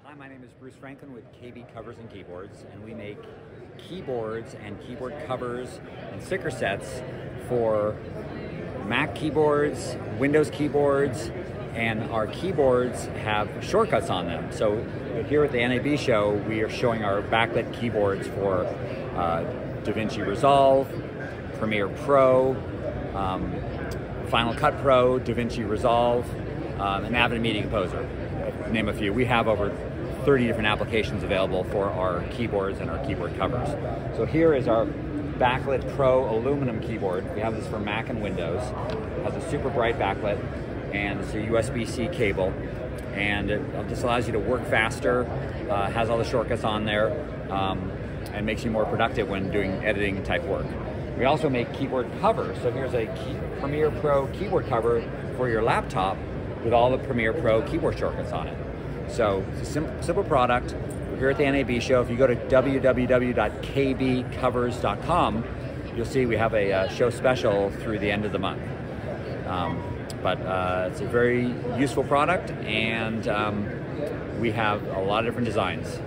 Hi, my name is Bruce Franklin with KBCovers and Keyboards, and we make keyboards and keyboard covers and sticker sets for Mac keyboards, Windows keyboards, and our keyboards have shortcuts on them. So here at the NABShow, we are showing our backlit keyboards for DaVinci Resolve, Premiere Pro, Final Cut Pro, DaVinci Resolve, and Avid Media Composer, to name a few. We have over 30 different applications available for our keyboards and our keyboard covers. So here is our Backlit Pro aluminum keyboard. We have this for Mac and Windows. It has a super bright backlit, and it's a USB-C cable, and it just allows you to work faster, has all the shortcuts on there, and makes you more productive when doing editing type work. We also make keyboard covers. So here's a Premiere Pro keyboard cover for your laptop with all the Premiere Pro keyboard shortcuts on it. So it's a simple product. We're here at the NABShow. If you go to www.kbcovers.com, you'll see we have a show special through the end of the month. But it's a very useful product, and we have a lot of different designs.